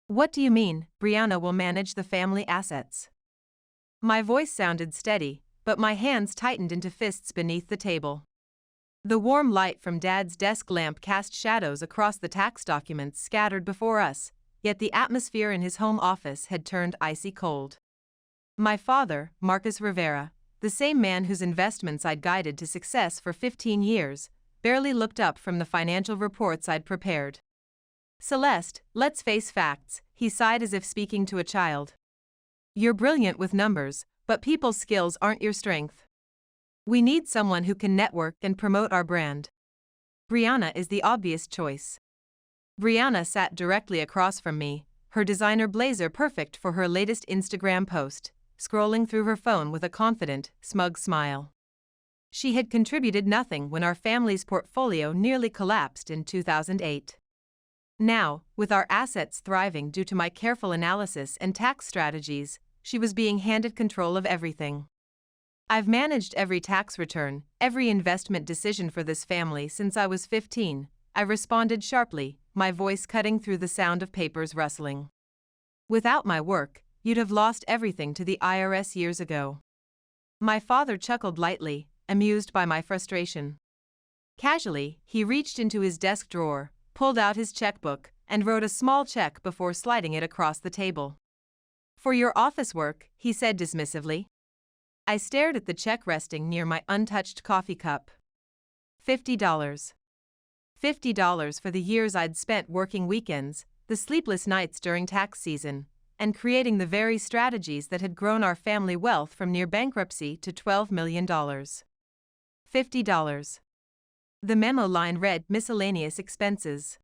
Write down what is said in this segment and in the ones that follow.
What do you mean, Brianna will manage the family assets? My voice sounded steady, but my hands tightened into fists beneath the table. The warm light from Dad's desk lamp cast shadows across the tax documents scattered before us, yet the atmosphere in his home office had turned icy cold. My father, Marcus Rivera, the same man whose investments I'd guided to success for 15 years, barely looked up from the financial reports I'd prepared. Celeste, let's face facts, he sighed as if speaking to a child. You're brilliant with numbers, but people's skills aren't your strength. We need someone who can network and promote our brand. Brianna is the obvious choice. Brianna sat directly across from me, her designer blazer perfect for her latest Instagram post, scrolling through her phone with a confident, smug smile. She had contributed nothing when our family's portfolio nearly collapsed in 2008. Now, with our assets thriving due to my careful analysis and tax strategies, she was being handed control of everything. I've managed every tax return, every investment decision for this family since I was 15, I responded sharply, my voice cutting through the sound of papers rustling. Without my work, you'd have lost everything to the IRS years ago. My father chuckled lightly, amused by my frustration. Casually, he reached into his desk drawer, pulled out his checkbook, and wrote a small check before sliding it across the table. For your office work, he said dismissively. I stared at the check resting near my untouched coffee cup. $50. $50 for the years I'd spent working weekends, the sleepless nights during tax season, and creating the very strategies that had grown our family wealth from near bankruptcy to $12 million. $50. The memo line read miscellaneous expenses.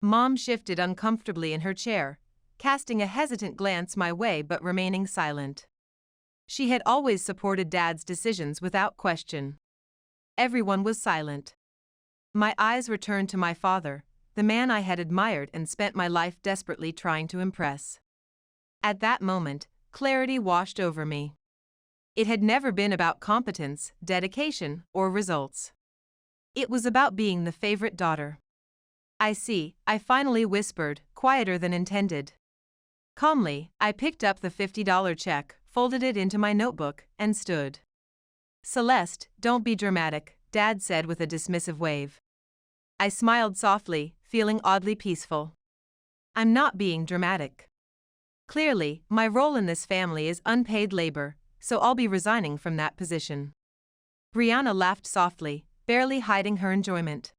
Mom shifted uncomfortably in her chair, casting a hesitant glance my way but remaining silent. She had always supported Dad's decisions without question. Everyone was silent. My eyes returned to my father, the man I had admired and spent my life desperately trying to impress. At that moment, clarity washed over me. It had never been about competence, dedication, or results. It was about being the favorite daughter. I see, I finally whispered, quieter than intended. Calmly, I picked up the $50 check, folded it into my notebook, and stood. Celeste, don't be dramatic, Dad said with a dismissive wave. I smiled softly, feeling oddly peaceful. I'm not being dramatic. Clearly, my role in this family is unpaid labor, so I'll be resigning from that position. Brianna laughed softly, barely hiding her enjoyment.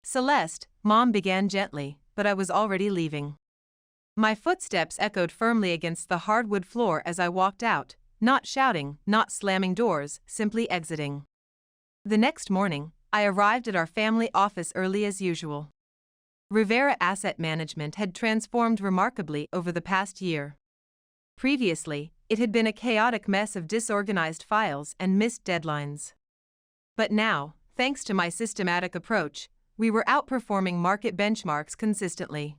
Celeste, Mom began gently, but I was already leaving. My footsteps echoed firmly against the hardwood floor as I walked out, not shouting, not slamming doors, simply exiting. The next morning, I arrived at our family office early as usual. Rivera Asset Management had transformed remarkably over the past year. Previously, it had been a chaotic mess of disorganized files and missed deadlines. But now, thanks to my systematic approach, we were outperforming market benchmarks consistently.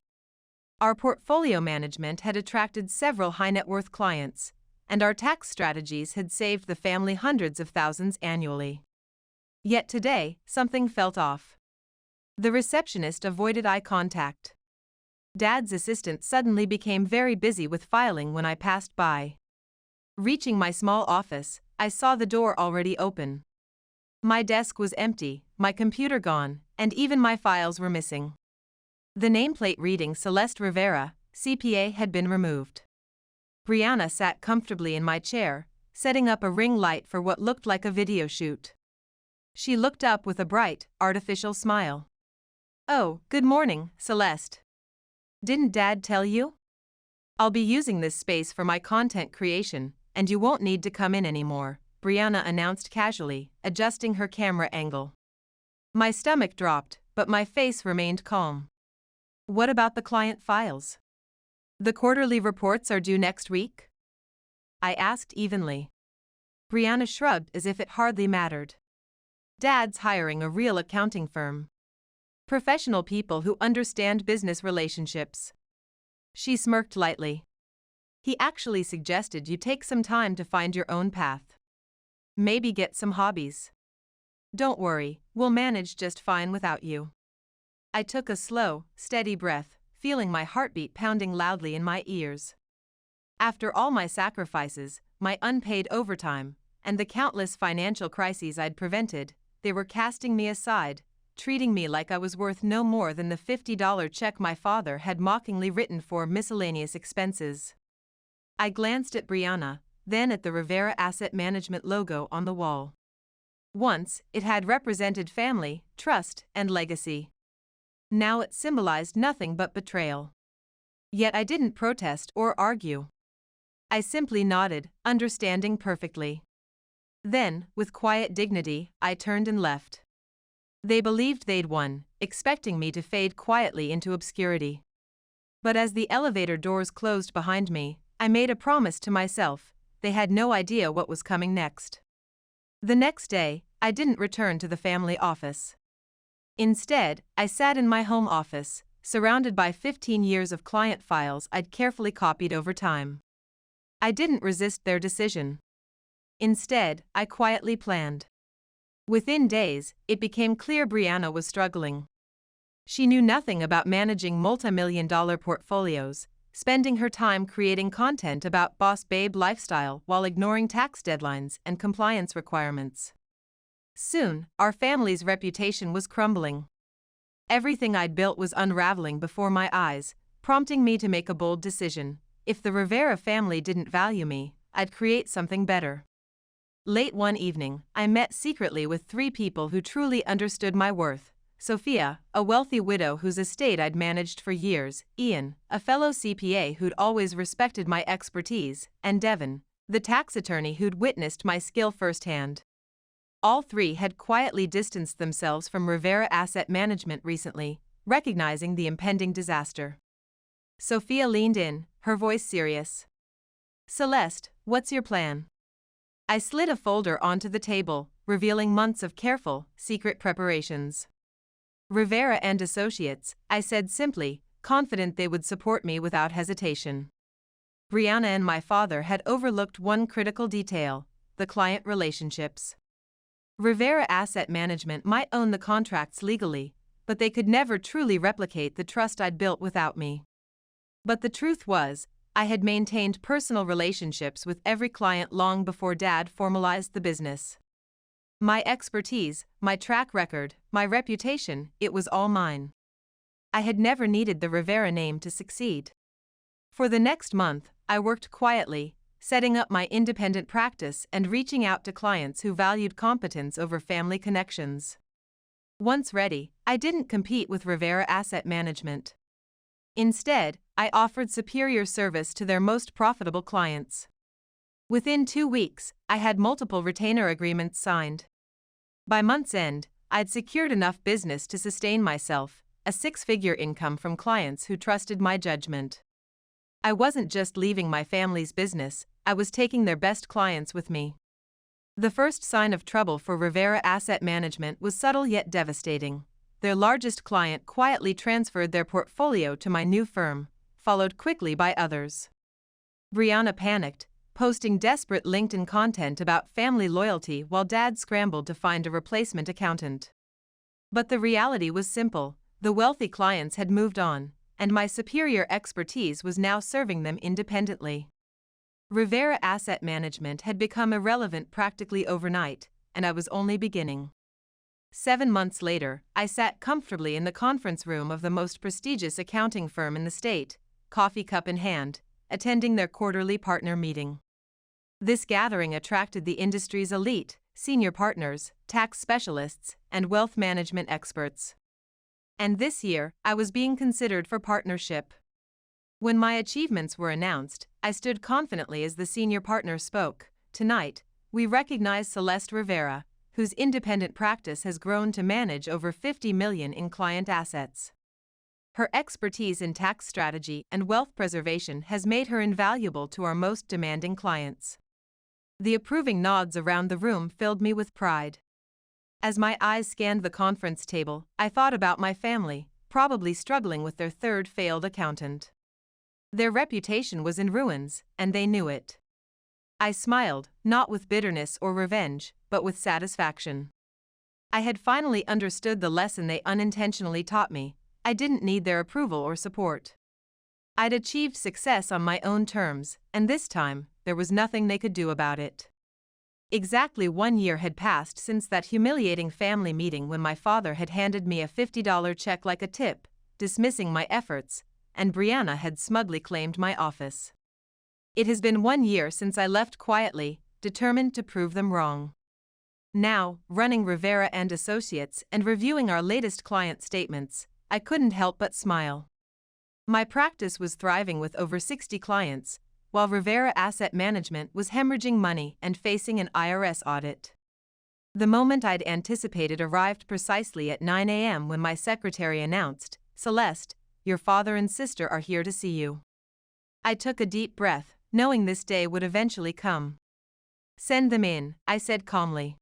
Our portfolio management had attracted several high-net-worth clients, and our tax strategies had saved the family hundreds of thousands annually. Yet today, something felt off. The receptionist avoided eye contact. Dad's assistant suddenly became very busy with filing when I passed by. Reaching my small office, I saw the door already open. My desk was empty, my computer gone, and even my files were missing. The nameplate reading Celeste Rivera, CPA, had been removed. Brianna sat comfortably in my chair, setting up a ring light for what looked like a video shoot. She looked up with a bright, artificial smile. Oh, good morning, Celeste. Didn't Dad tell you? I'll be using this space for my content creation, and you won't need to come in anymore, Brianna announced casually, adjusting her camera angle. My stomach dropped, but my face remained calm. What about the client files? The quarterly reports are due next week? I asked evenly. Brianna shrugged as if it hardly mattered. Dad's hiring a real accounting firm. Professional people who understand business relationships. She smirked lightly. He actually suggested you take some time to find your own path. Maybe get some hobbies. Don't worry, we'll manage just fine without you. I took a slow, steady breath, feeling my heartbeat pounding loudly in my ears. After all my sacrifices, my unpaid overtime, and the countless financial crises I'd prevented, they were casting me aside, treating me like I was worth no more than the $50 check my father had mockingly written for miscellaneous expenses. I glanced at Brianna, then at the Rivera Asset Management logo on the wall. Once, it had represented family, trust, and legacy. Now it symbolized nothing but betrayal. Yet I didn't protest or argue. I simply nodded, understanding perfectly. Then, with quiet dignity, I turned and left. They believed they'd won, expecting me to fade quietly into obscurity. But as the elevator doors closed behind me, I made a promise to myself: they had no idea what was coming next. The next day, I didn't return to the family office. Instead, I sat in my home office, surrounded by 15 years of client files I'd carefully copied over time. I didn't resist their decision. Instead, I quietly planned. Within days, it became clear Brianna was struggling. She knew nothing about managing multi-million-dollar portfolios, spending her time creating content about boss babe lifestyle while ignoring tax deadlines and compliance requirements. Soon, our family's reputation was crumbling. Everything I'd built was unraveling before my eyes, prompting me to make a bold decision. If the Rivera family didn't value me, I'd create something better. Late one evening, I met secretly with 3 people who truly understood my worth: Sophia, a wealthy widow whose estate I'd managed for years; Ian, a fellow CPA who'd always respected my expertise; and Devin, the tax attorney who'd witnessed my skill firsthand. All 3 had quietly distanced themselves from Rivera Asset Management recently, recognizing the impending disaster. Sophia leaned in, her voice serious. "Celeste, what's your plan?" I slid a folder onto the table, revealing months of careful, secret preparations. "Rivera and Associates," I said simply, confident they would support me without hesitation. Brianna and my father had overlooked one critical detail: the client relationships. Rivera Asset Management might own the contracts legally, but they could never truly replicate the trust I'd built without me. But the truth was, I had maintained personal relationships with every client long before Dad formalized the business. My expertise, my track record, my reputation, it was all mine. I had never needed the Rivera name to succeed. For the next month, I worked quietly, setting up my independent practice and reaching out to clients who valued competence over family connections. Once ready, I didn't compete with Rivera Asset Management. Instead, I offered superior service to their most profitable clients. Within 2 weeks, I had multiple retainer agreements signed. By month's end, I'd secured enough business to sustain myself, a 6-figure income from clients who trusted my judgment. I wasn't just leaving my family's business, I was taking their best clients with me. The first sign of trouble for Rivera Asset Management was subtle yet devastating. Their largest client quietly transferred their portfolio to my new firm, followed quickly by others. Brianna panicked, posting desperate LinkedIn content about family loyalty while Dad scrambled to find a replacement accountant. But the reality was simple: the wealthy clients had moved on, and my superior expertise was now serving them independently. Rivera Asset Management had become irrelevant practically overnight, and I was only beginning. 7 months later, I sat comfortably in the conference room of the most prestigious accounting firm in the state, coffee cup in hand, attending their quarterly partner meeting. This gathering attracted the industry's elite, senior partners, tax specialists, and wealth management experts. And this year, I was being considered for partnership. When my achievements were announced, I stood confidently as the senior partner spoke. "Tonight, we recognize Celeste Rivera, whose independent practice has grown to manage over $50 million in client assets. Her expertise in tax strategy and wealth preservation has made her invaluable to our most demanding clients." The approving nods around the room filled me with pride. As my eyes scanned the conference table, I thought about my family, probably struggling with their 3rd failed accountant. Their reputation was in ruins, and they knew it. I smiled, not with bitterness or revenge, but with satisfaction. I had finally understood the lesson they unintentionally taught me: I didn't need their approval or support. I'd achieved success on my own terms, and this time, there was nothing they could do about it. Exactly 1 year had passed since that humiliating family meeting when my father had handed me a $50 check like a tip, dismissing my efforts, and Brianna had smugly claimed my office. It has been 1 year since I left quietly, determined to prove them wrong. Now, running Rivera and Associates and reviewing our latest client statements, I couldn't help but smile. My practice was thriving with over 60 clients, while Rivera Asset Management was hemorrhaging money and facing an IRS audit. The moment I'd anticipated arrived precisely at 9 a.m. when my secretary announced, "Celeste, your father and sister are here to see you." I took a deep breath, knowing this day would eventually come. "Send them in," I said calmly.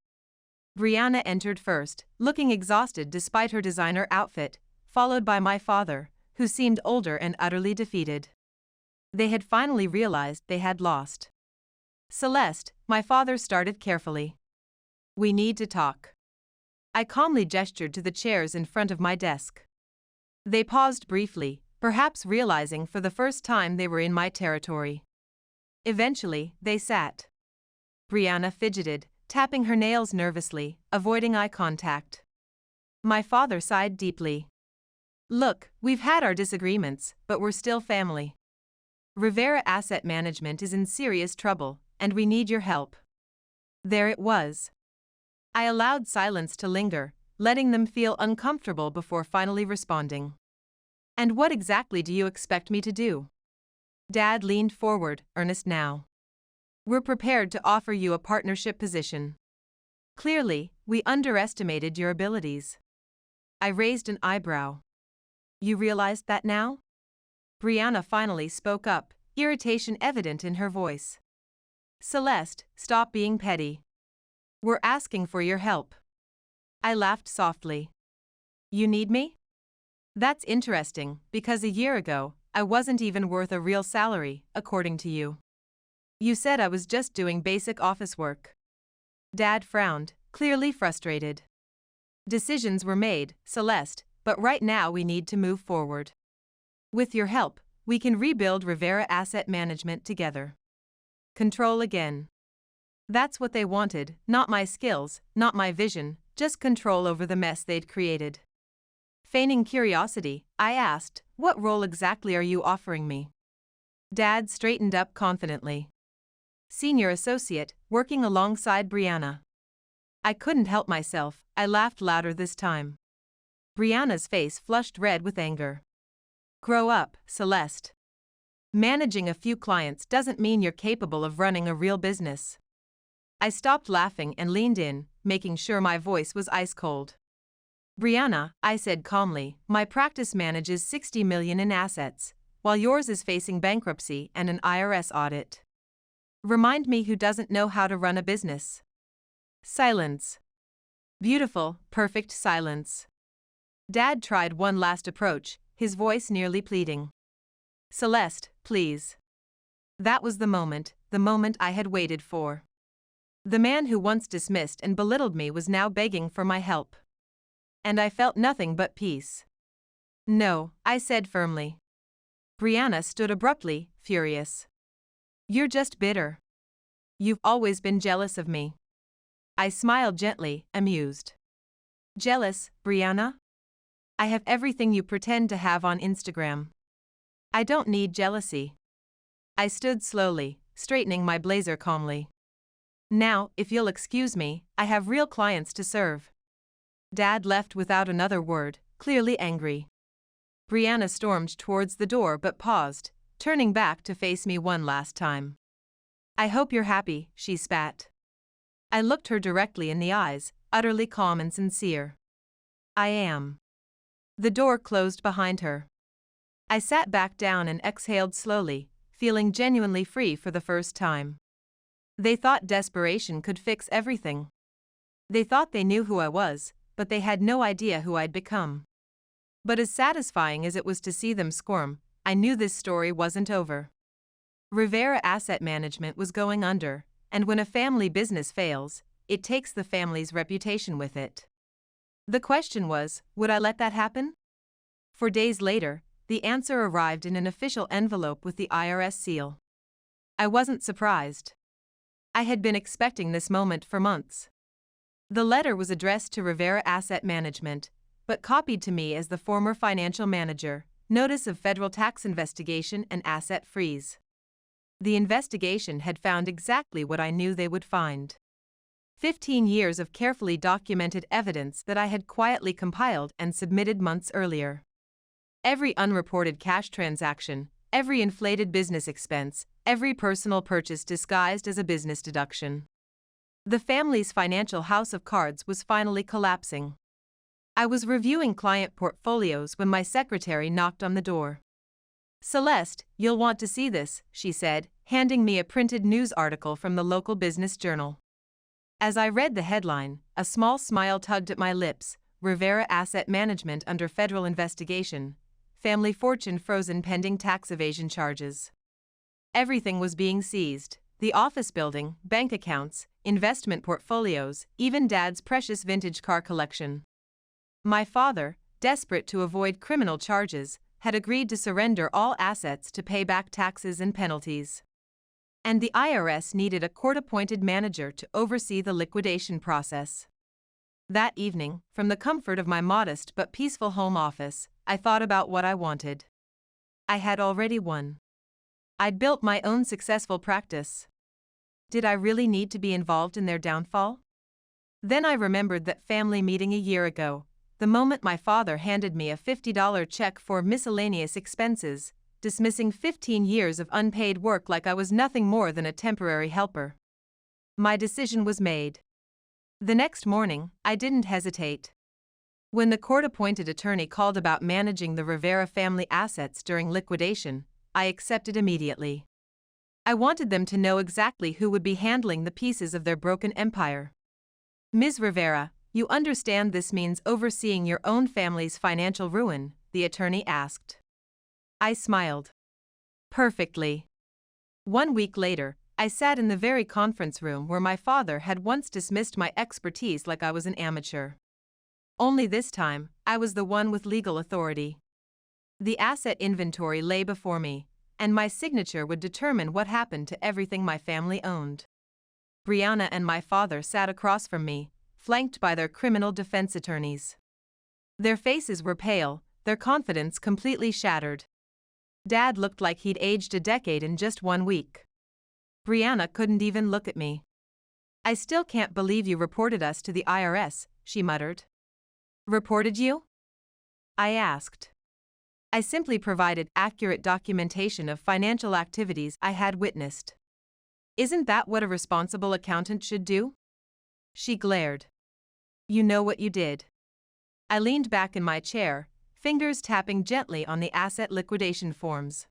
Brianna entered first, looking exhausted despite her designer outfit, followed by my father, who seemed older and utterly defeated. They had finally realized they had lost. "Celeste," my father started carefully. "We need to talk." I calmly gestured to the chairs in front of my desk. They paused briefly, perhaps realizing for the first time they were in my territory. Eventually, they sat. Brianna fidgeted, tapping her nails nervously, avoiding eye contact. My father sighed deeply. "Look, we've had our disagreements, but we're still family. Rivera Asset Management is in serious trouble, and we need your help." There it was. I allowed silence to linger, letting them feel uncomfortable before finally responding. "And what exactly do you expect me to do?" Dad leaned forward, earnest now. "We're prepared to offer you a partnership position. Clearly, we underestimated your abilities." I raised an eyebrow. "You realized that now?" Brianna finally spoke up, irritation evident in her voice. "Celeste, stop being petty. We're asking for your help." I laughed softly. "You need me? That's interesting, because a year ago, I wasn't even worth a real salary, according to you. You said I was just doing basic office work." Dad frowned, clearly frustrated. "Decisions were made, Celeste, but right now we need to move forward. With your help, we can rebuild Rivera Asset Management together. Control again." That's what they wanted, not my skills, not my vision, just control over the mess they'd created. Feigning curiosity, I asked, "What role exactly are you offering me?" Dad straightened up confidently. "Senior associate, working alongside Brianna." I couldn't help myself, I laughed louder this time. Brianna's face flushed red with anger. "Grow up, Celeste. Managing a few clients doesn't mean you're capable of running a real business." I stopped laughing and leaned in, making sure my voice was ice cold. "Brianna," I said calmly, "my practice manages $60 million in assets, while yours is facing bankruptcy and an IRS audit. Remind me who doesn't know how to run a business." Silence. Beautiful, perfect silence. Dad tried one last approach, his voice nearly pleading. "Celeste, please." That was the moment I had waited for. The man who once dismissed and belittled me was now begging for my help. And I felt nothing but peace. "No," I said firmly. Brianna stood abruptly, furious. "You're just bitter. You've always been jealous of me." I smiled gently, amused. "Jealous, Brianna? I have everything you pretend to have on Instagram. I don't need jealousy." I stood slowly, straightening my blazer calmly. "Now, if you'll excuse me, I have real clients to serve." Dad left without another word, clearly angry. Brianna stormed towards the door but paused, turning back to face me one last time. "I hope you're happy," she spat. I looked her directly in the eyes, utterly calm and sincere. "I am." The door closed behind her. I sat back down and exhaled slowly, feeling genuinely free for the first time. They thought desperation could fix everything. They thought they knew who I was, but they had no idea who I'd become. But as satisfying as it was to see them squirm, I knew this story wasn't over. Rivera Asset Management was going under, and when a family business fails, it takes the family's reputation with it. The question was, would I let that happen? For days later, the answer arrived in an official envelope with the IRS seal. I wasn't surprised. I had been expecting this moment for months. The letter was addressed to Rivera Asset Management, but copied to me as the former financial manager, notice of federal tax investigation and asset freeze. The investigation had found exactly what I knew they would find. 15 years of carefully documented evidence that I had quietly compiled and submitted months earlier. Every unreported cash transaction, every inflated business expense, every personal purchase disguised as a business deduction. The family's financial house of cards was finally collapsing. I was reviewing client portfolios when my secretary knocked on the door. "Celeste, you'll want to see this," she said, handing me a printed news article from the local business journal. As I read the headline, a small smile tugged at my lips: Rivera Asset Management under federal investigation, family fortune frozen pending tax evasion charges. Everything was being seized: the office building, bank accounts, investment portfolios, even Dad's precious vintage car collection. My father, desperate to avoid criminal charges, had agreed to surrender all assets to pay back taxes and penalties. And the IRS needed a court-appointed manager to oversee the liquidation process. That evening, from the comfort of my modest but peaceful home office, I thought about what I wanted. I had already won. I'd built my own successful practice. Did I really need to be involved in their downfall? Then I remembered that family meeting a year ago, the moment my father handed me a $50 check for miscellaneous expenses, dismissing 15 years of unpaid work like I was nothing more than a temporary helper. My decision was made. The next morning, I didn't hesitate. When the court-appointed attorney called about managing the Rivera family assets during liquidation, I accepted immediately. I wanted them to know exactly who would be handling the pieces of their broken empire. "Ms. Rivera, you understand this means overseeing your own family's financial ruin?" the attorney asked. I smiled. Perfectly. 1 week later, I sat in the very conference room where my father had once dismissed my expertise like I was an amateur. Only this time, I was the one with legal authority. The asset inventory lay before me, and my signature would determine what happened to everything my family owned. Brianna and my father sat across from me, flanked by their criminal defense attorneys. Their faces were pale, their confidence completely shattered. Dad looked like he'd aged a decade in just 1 week. Brianna couldn't even look at me. "I still can't believe you reported us to the IRS," she muttered. "Reported you?" I asked. I simply provided accurate documentation of financial activities I had witnessed. "Isn't that what a responsible accountant should do?" She glared. "You know what you did." I leaned back in my chair, fingers tapping gently on the asset liquidation forms.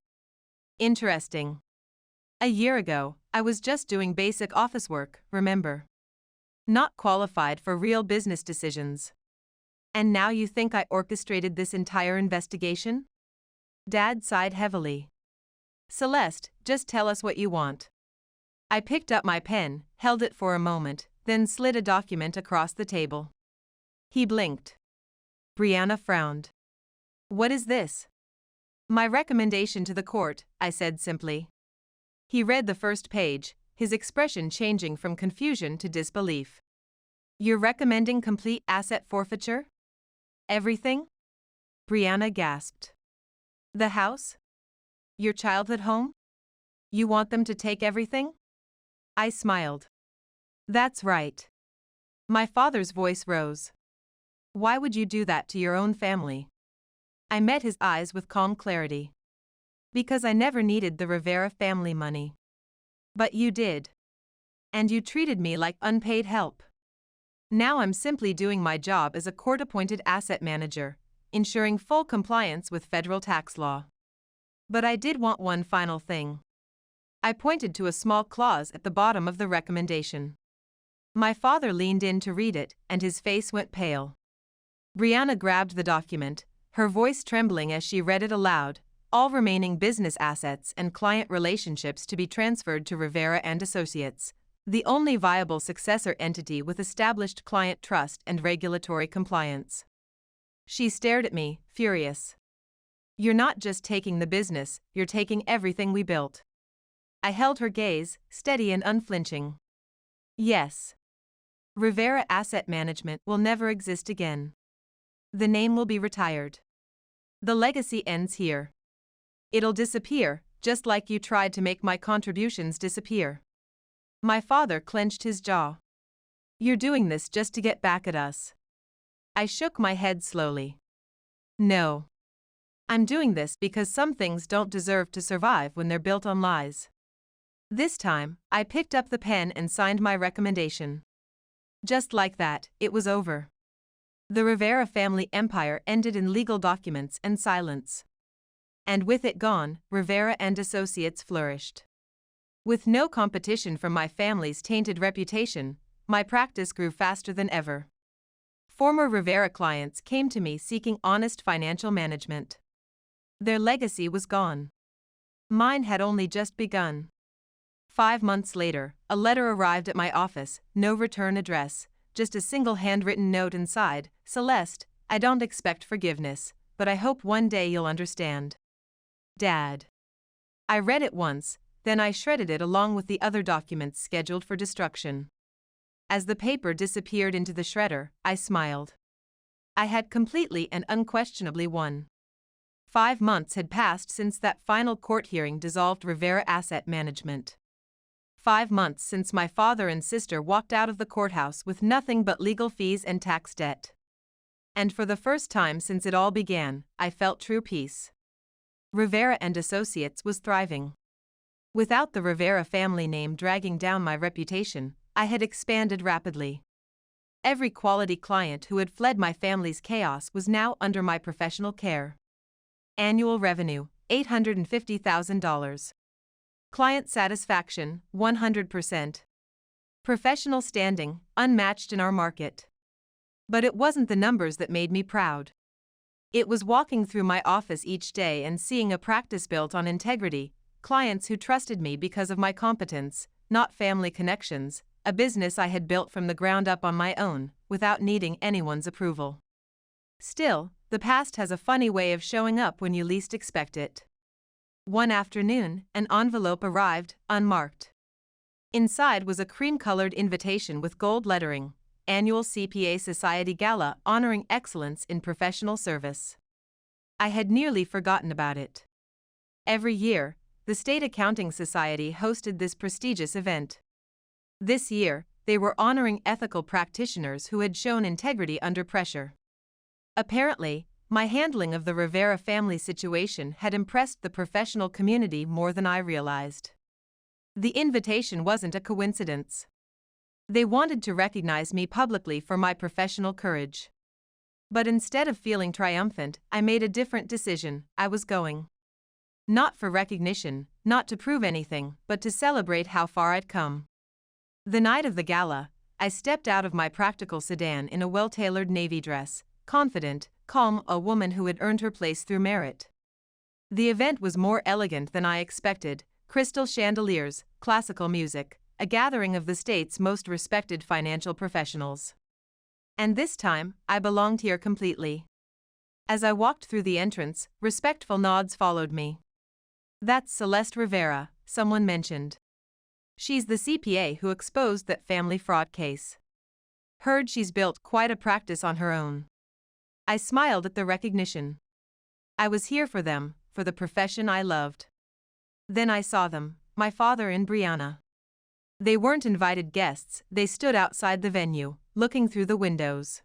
Interesting. A year ago, I was just doing basic office work, remember? Not qualified for real business decisions. And now you think I orchestrated this entire investigation? Dad sighed heavily. "Celeste, just tell us what you want." I picked up my pen, held it for a moment, then slid a document across the table. He blinked. Brianna frowned. "What is this?" "My recommendation to the court," I said simply. He read the first page, his expression changing from confusion to disbelief. "You're recommending complete asset forfeiture? Everything?" Brianna gasped. "The house? Your childhood home? You want them to take everything?" I smiled. "That's right." My father's voice rose. "Why would you do that to your own family?" I met his eyes with calm clarity. "Because I never needed the Rivera family money. But you did. And you treated me like unpaid help. Now I'm simply doing my job as a court-appointed asset manager, ensuring full compliance with federal tax law. But I did want one final thing." I pointed to a small clause at the bottom of the recommendation. My father leaned in to read it, and his face went pale. Brianna grabbed the document, her voice trembling as she read it aloud: "All remaining business assets and client relationships to be transferred to Rivera and Associates, the only viable successor entity with established client trust and regulatory compliance." She stared at me, furious. You're not just taking the business, you're taking everything we built. I held her gaze, steady and unflinching. Yes. Rivera Asset Management will never exist again. The name will be retired. The legacy ends here. It'll disappear, just like you tried to make my contributions disappear. My father clenched his jaw. You're doing this just to get back at us. I shook my head slowly. No. I'm doing this because some things don't deserve to survive when they're built on lies. This time, I picked up the pen and signed my recommendation. Just like that, it was over. The Rivera family empire ended in legal documents and silence. And with it gone, Rivera and Associates flourished. With no competition from my family's tainted reputation, my practice grew faster than ever. Former Rivera clients came to me seeking honest financial management. Their legacy was gone. Mine had only just begun. 5 months later, a letter arrived at my office, no return address, just a single handwritten note inside. Celeste, I don't expect forgiveness, but I hope one day you'll understand. Dad. I read it once, then I shredded it along with the other documents scheduled for destruction. As the paper disappeared into the shredder, I smiled. I had completely and unquestionably won. 5 months had passed since that final court hearing dissolved Rivera Asset Management. 5 months since my father and sister walked out of the courthouse with nothing but legal fees and tax debt. And for the first time since it all began, I felt true peace. Rivera and Associates was thriving. Without the Rivera family name dragging down my reputation, I had expanded rapidly. Every quality client who had fled my family's chaos was now under my professional care. Annual revenue, $850,000. Client satisfaction, 100%. Professional standing, unmatched in our market. But it wasn't the numbers that made me proud. It was walking through my office each day and seeing a practice built on integrity, clients who trusted me because of my competence, not family connections, a business I had built from the ground up on my own, without needing anyone's approval. Still, the past has a funny way of showing up when you least expect it. One afternoon, an envelope arrived, unmarked. Inside was a cream-colored invitation with gold lettering, Annual CPA Society Gala honoring excellence in professional service. I had nearly forgotten about it. Every year, the State Accounting Society hosted this prestigious event. This year, they were honoring ethical practitioners who had shown integrity under pressure. Apparently, my handling of the Rivera family situation had impressed the professional community more than I realized. The invitation wasn't a coincidence. They wanted to recognize me publicly for my professional courage. But instead of feeling triumphant, I made a different decision. I was going. Not for recognition, not to prove anything, but to celebrate how far I'd come. The night of the gala, I stepped out of my practical sedan in a well-tailored navy dress, confident, calm, a woman who had earned her place through merit. The event was more elegant than I expected, crystal chandeliers, classical music, a gathering of the state's most respected financial professionals. And this time, I belonged here completely. As I walked through the entrance, respectful nods followed me. That's Celeste Rivera, someone mentioned. She's the CPA who exposed that family fraud case. Heard she's built quite a practice on her own. I smiled at the recognition. I was here for them, for the profession I loved. Then I saw them, my father and Brianna. They weren't invited guests, they stood outside the venue, looking through the windows.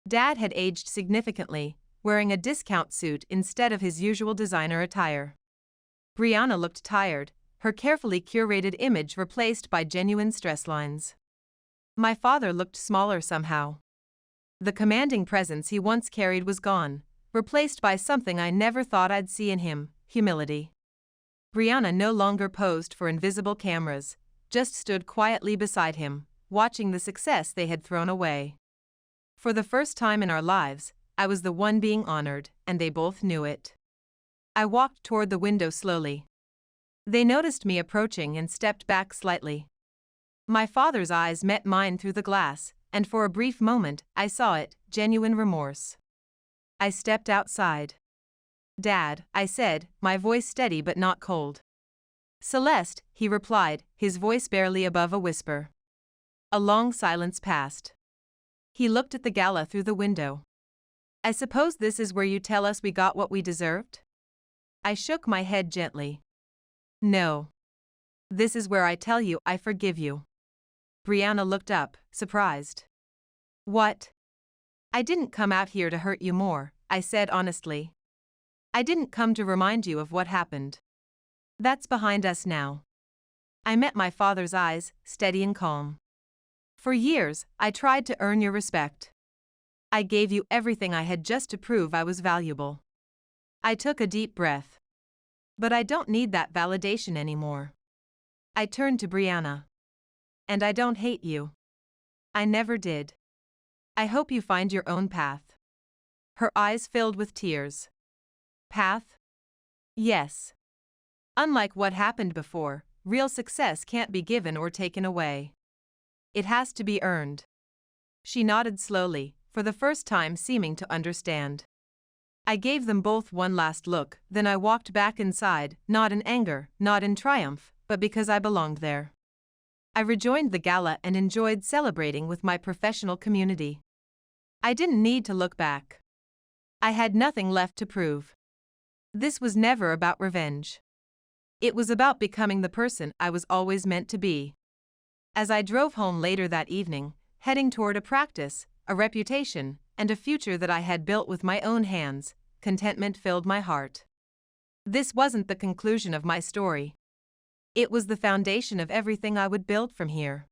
Dad had aged significantly, wearing a discount suit instead of his usual designer attire. Brianna looked tired, her carefully curated image replaced by genuine stress lines. My father looked smaller somehow. The commanding presence he once carried was gone, replaced by something I never thought I'd see in him, humility. Brianna no longer posed for invisible cameras, just stood quietly beside him, watching the success they had thrown away. For the first time in our lives, I was the one being honored, and they both knew it. I walked toward the window slowly. They noticed me approaching and stepped back slightly. My father's eyes met mine through the glass, and for a brief moment, I saw it, genuine remorse. I stepped outside. Dad, I said, my voice steady but not cold. Celeste, he replied, his voice barely above a whisper. A long silence passed. He looked at the gala through the window. I suppose this is where you tell us we got what we deserved? I shook my head gently. No. This is where I tell you I forgive you. Brianna looked up, surprised. What? I didn't come out here to hurt you more, I said honestly. I didn't come to remind you of what happened. That's behind us now. I met my father's eyes, steady and calm. For years, I tried to earn your respect. I gave you everything I had just to prove I was valuable. I took a deep breath. But I don't need that validation anymore. I turned to Brianna. And I don't hate you. I never did. I hope you find your own path. Her eyes filled with tears. Path? Yes. Unlike what happened before, real success can't be given or taken away. It has to be earned. She nodded slowly, for the first time seeming to understand. I gave them both one last look, then I walked back inside, not in anger, not in triumph, but because I belonged there. I rejoined the gala and enjoyed celebrating with my professional community. I didn't need to look back. I had nothing left to prove. This was never about revenge. It was about becoming the person I was always meant to be. As I drove home later that evening, heading toward a practice, a reputation, and a future that I had built with my own hands, contentment filled my heart. This wasn't the conclusion of my story. It was the foundation of everything I would build from here.